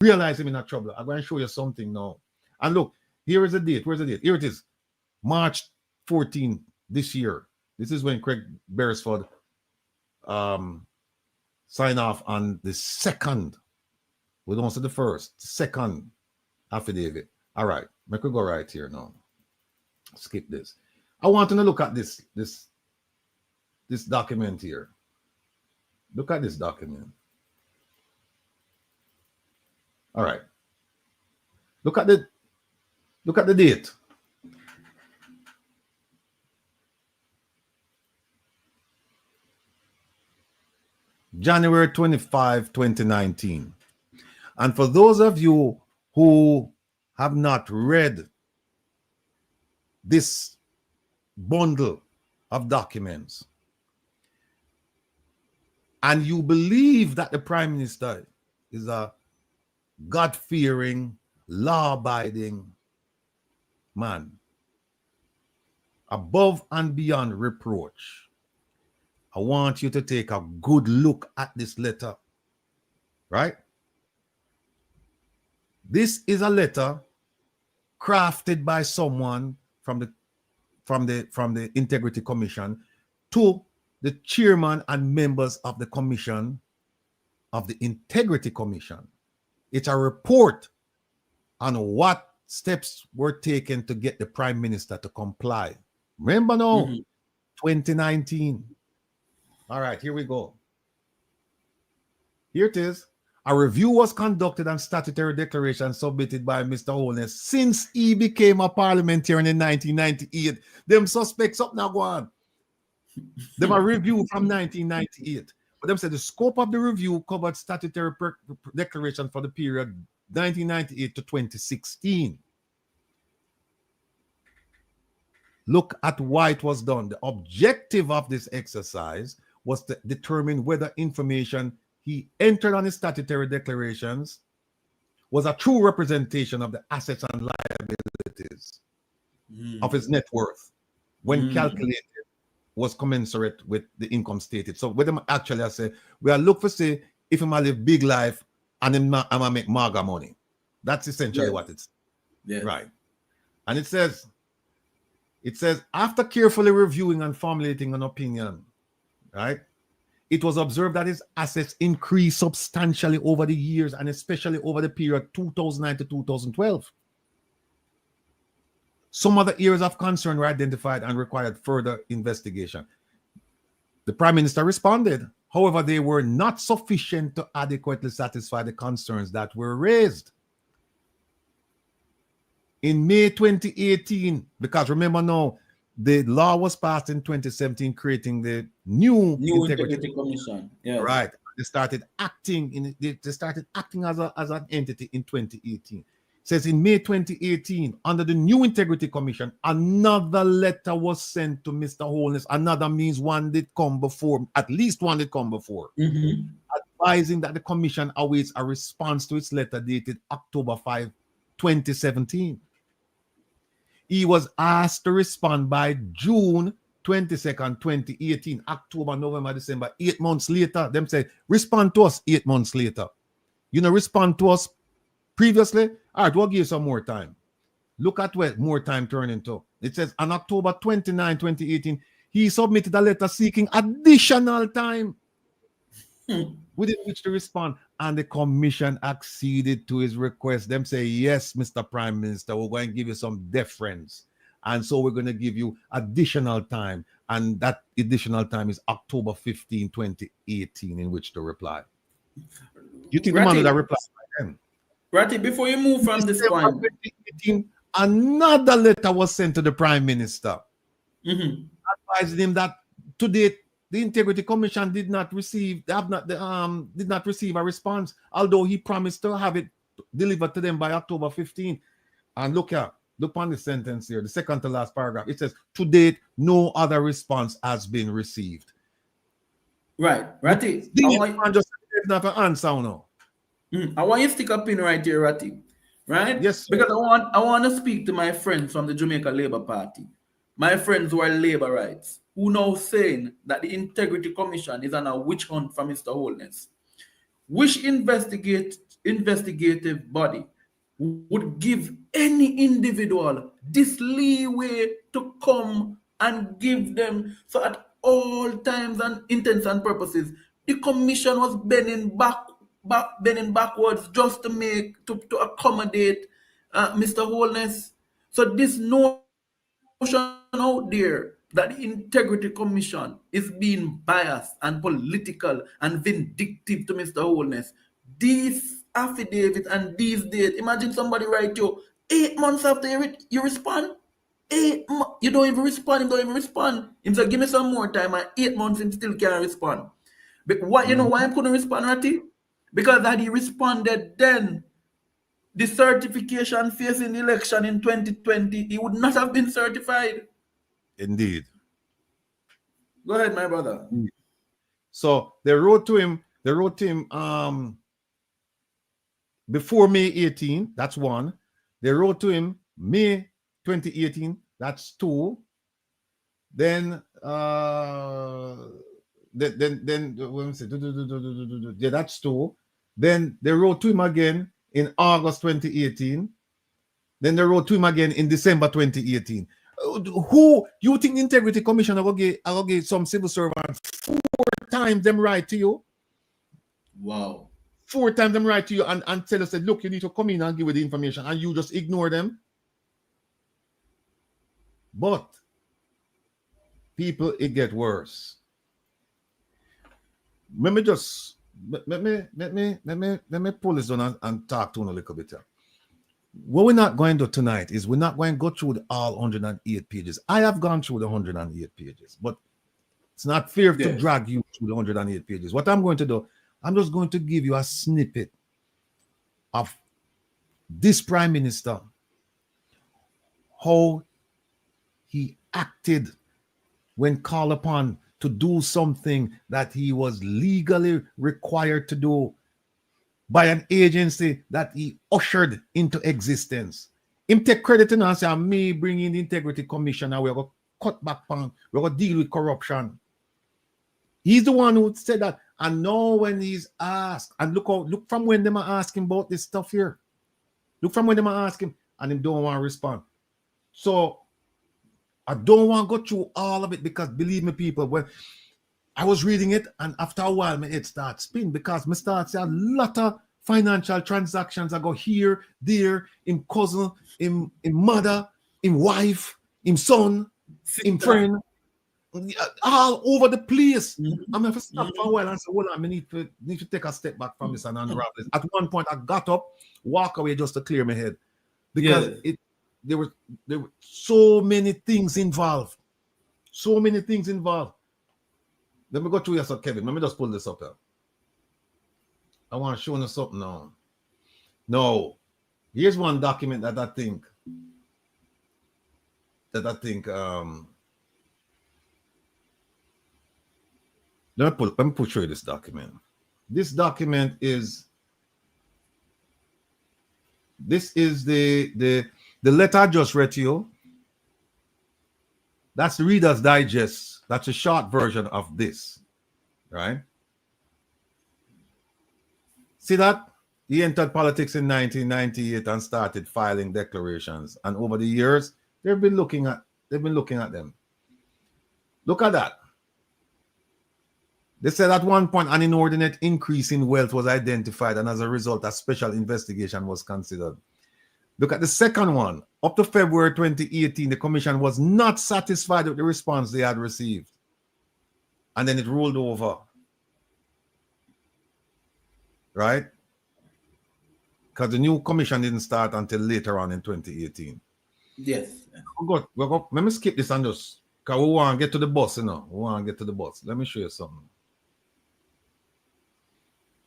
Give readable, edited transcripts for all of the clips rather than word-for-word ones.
realize him in a trouble. I'm going to show you something now. And look, here is the date. Where's the date? Here it is. March 14 this year. This is when Craig Beresford signed off on the second. We don't say the first, second affidavit. All right. I could go right here now. Skip this. I want to look at this document here. Look at this document. All right. Look at the date. January 25, 2019. And for those of you who have not read this bundle of documents, and you believe that the Prime Minister is a God-fearing, law-abiding man, above and beyond reproach, I want you to take a good look at this letter, right? This is a letter crafted by someone from the Integrity Commission to the chairman and members of the commission, of the Integrity Commission. It's a report on what steps were taken to get the Prime Minister to comply. Remember now, 2019. All right, here we go. Here it is. A review was conducted on statutory declaration submitted by Mr. Holness since he became a parliamentarian in 1998. Them suspects up now go on. Them a review from 1998. But them said the scope of the review covered statutory declaration for the period 1998 to 2016. Look at why it was done. The objective of this exercise was to determine whether information he entered on his statutory declarations was a true representation of the assets and liabilities of his net worth when calculated was commensurate with the income stated. So with them actually I say, we are look for say if I'm live big life and I'm gonna make maga money. That's essentially what it's right. And it says after carefully reviewing and formulating an opinion, right? It was observed that his assets increased substantially over the years and especially over the period 2009 to 2012. Some other areas of concern were identified and required further investigation. The Prime Minister responded. However, they were not sufficient to adequately satisfy the concerns that were raised. In May 2018, because remember now, the law was passed in 2017, creating the new Integrity Commission. Yeah. Right. They started acting as an entity in 2018. It says in May 2018, under the new Integrity Commission, another letter was sent to Mr. Holness. Another means one did come before, at least one did come before, advising that the commission awaits a response to its letter dated October 5, 2017. He was asked to respond by June 22nd, 2018, October, November, December, 8 months later. Them said, respond to us 8 months later. You know, respond to us previously. All right, we'll give you some more time. Look at what more time turned into. It says on October 29, 2018, he submitted a letter seeking additional time within which to respond. And the commission acceded to his request. Them say, yes, Mr. Prime Minister, we're going to give you some deference. And so we're going to give you additional time. And that additional time is October 15, 2018, in which to reply. You think the man would have replied by then? Ratty, before you move from this point, 2018, another letter was sent to the Prime Minister, advising him that to date, the Integrity Commission did not receive a response, although he promised to have it delivered to them by October 15. And look on the sentence here, the second to last paragraph. It says, to date, no other response has been received. Right, Ratty. Not an answer now. I want you to stick a pin right here, Ratty. Right? Yes, sir. Because I want to speak to my friends from the Jamaica Labour Party, my friends who are labor rights, who now saying that the Integrity Commission is on a witch hunt for Mr. Holness, which investigate investigative body would give any individual this leeway to come and give them, so at all times and intents and purposes, the commission was bending backwards just to accommodate Mr. Holness. So this notion out there that the Integrity Commission is being biased and political and vindictive to Mr. Holness, these affidavits and these dates, imagine somebody write you 8 months after you respond. You don't even respond. Him don't even respond. Him say, give me some more time, and 8 months him still can't respond. But what you know why I couldn't respond, Ratty? Because had he responded then, the certification facing the election in 2020, he would not have been certified. Indeed. Go ahead, my brother. So they wrote to him before May 18, that's one. They wrote to him May 2018, that's two. Then yeah, that's two. Then they wrote to him again in August 2018. Then they wrote to him again in December 2018. Who you think the Integrity Commission I will get some civil servants 4 times them write to you? Wow. 4 times them write to you and tell us that, look, you need to come in and give you the information, and you just ignore them. But people, it get worse. Let me pull this down and talk to you a little bit here. What we're not going to do tonight is we're not going to go through all 108 pages. I have gone through the 108 pages, but it's not fair to drag you through the 108 pages. What I'm going to do, I'm just going to give you a snippet of this Prime Minister, how he acted when called upon to do something that he was legally required to do by an agency that he ushered into existence. Him take credit and say, me bringing the Integrity Commission and we're going to cut back on, we're going to deal with corruption. He's the one who said that. And now when he's asked, and look from when they are asking about this stuff here. Look from when they are asking, and him don't want to respond. So I don't want to go through all of it, because believe me, people, when I was reading it, and after a while, my head starts spinning, because I start seeing a lot of financial transactions. I go here, there, in cousin, in mother, in wife, in son, in friend, all over the place. I'm going to stop for a while and say, hold on, I need to take a step back from this and unravel this. At one point, I got up, walk away just to clear my head, because there were so many things involved. So many things involved. Let me go through this, Kevin. Let me just pull this up here. I want to show you something now. No. Here's one document that I think let me show you this document. This document is the letter I just read to you. That's the Reader's Digest. That's a short version of this, right? See that? He entered politics in 1998 and started filing declarations. And over the years, they've been looking at them. Look at that. They said at one point an inordinate increase in wealth was identified, and as a result, a special investigation was considered. Look at the second one. Up to February 2018, the commission was not satisfied with the response they had received. And then it rolled over. Right? Because the new commission didn't start until later on in 2018. Yes. Let me skip this and just, because we want to get to the bus, We want to get to the bus. Let me show you something.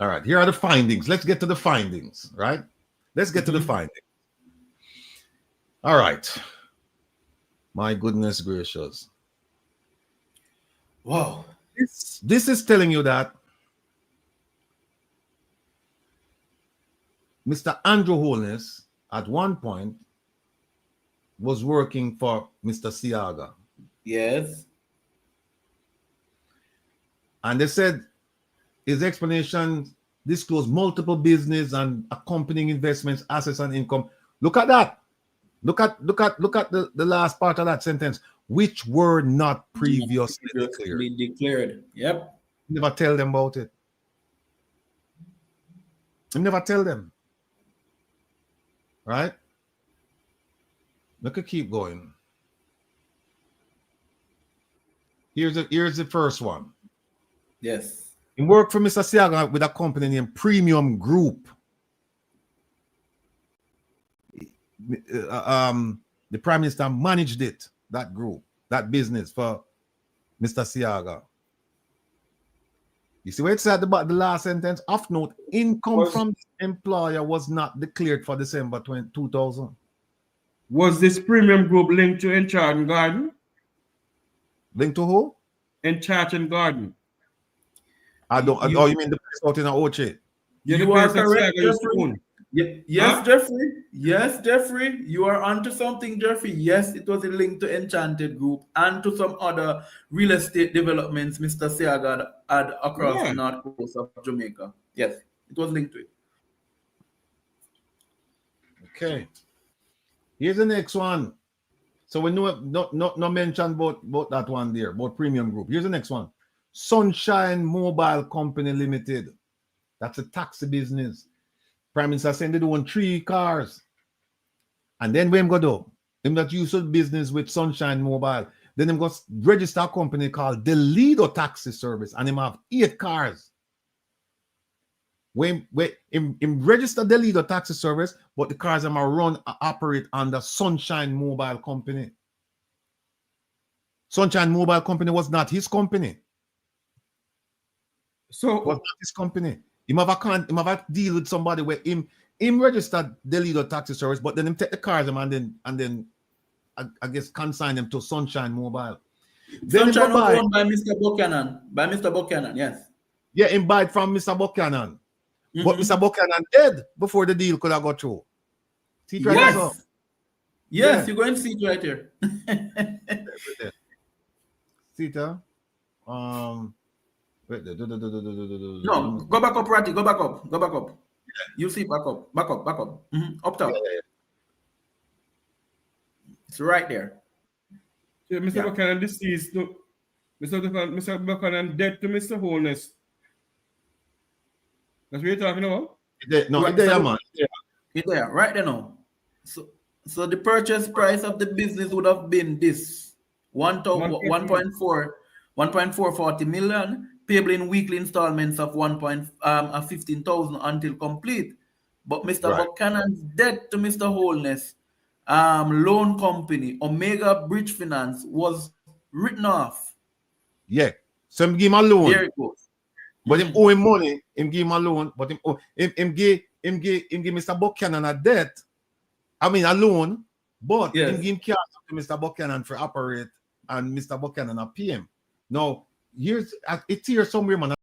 All right, here are the findings. Let's get to the findings, right? Let's get to the findings. All right. My goodness gracious. Wow. This is telling you that Mr. Andrew Holness at one point was working for Mr. Siaga. Yes. And they said his explanation disclose multiple business and accompanying investments, assets, and income. Look at that. Look at the last part of that sentence, which were not previously declared. Yep. Never tell them about it. You never tell them. Right? Look at keep going. Here's the first one. Yes. He worked for Mr. Siaga with a company named Premium Group. The Prime Minister managed it, that group, that business for Mr. Siaga. You see where it said about the last sentence? Off note, income from the employer was not declared for December 2000. Was this Premium Group linked to Enchanted Garden? Linked to who? Enchanted Garden. I don't. Oh, you mean the place out in Oche? Yeah, you are correct, Jeffrey. Yes, huh? Jeffrey. Yes, Jeffrey. You are onto something, Jeffrey. Yes, it was a link to Enchanted Group and to some other real estate developments Mr. Siaga had across the north coast of Jamaica. Yes, it was linked to it. Okay. Here's the next one. So we know no mention about that one there, about Premium Group. Here's the next one. Sunshine Mobile Company Limited. That's a taxi business. Prime Minister saying they own 3 cars. And then when go do? Them that use business with Sunshine Mobile. Then them got register a company called the Lido Taxi Service. And them have 8 cars. When him register the Lido Taxi Service, but the cars them are operate under Sunshine Mobile Company. Sunshine Mobile Company was not his company. So it was not his company. Him have a deal with somebody where him registered the Lido Taxi Service, but then him take the cars and then I guess consign them to Sunshine Mobile. Then Sunshine was owned by Mr. Buchanan. By Mr. Buchanan, yes. Yeah, him buy it from Mr. Buchanan. Mm-hmm. But Mr. Buchanan dead before the deal could have got through. See it right yes. Here. Yes, yeah. You're going to see it right here. See it, No, go back up, Ratty. Go back up. Go back up. Yeah. You see, back up. Back up. Back up. Mm-hmm. Up top. Yeah. It's right there. So Mr. Buchanan deceased to Mr. Buchanan dead to Mr. Holness. That's what you're talking about? No, it's there, man. It's there, right there now. So the purchase price of the business would have been this 1.440 million, payable in weekly installments of 15,000 until complete. But Mr. Buchanan's debt to Mr. Holness loan company, Omega Bridge Finance, was written off. Yeah. So him give him a loan. There it goes. But him owe him money, him give him a loan, but him give Mr. Buchanan a debt. I mean a loan, but him give him cash to Mr. Buchanan for operate and Mr. Buchanan a pay him. Now, it's here somewhere, man.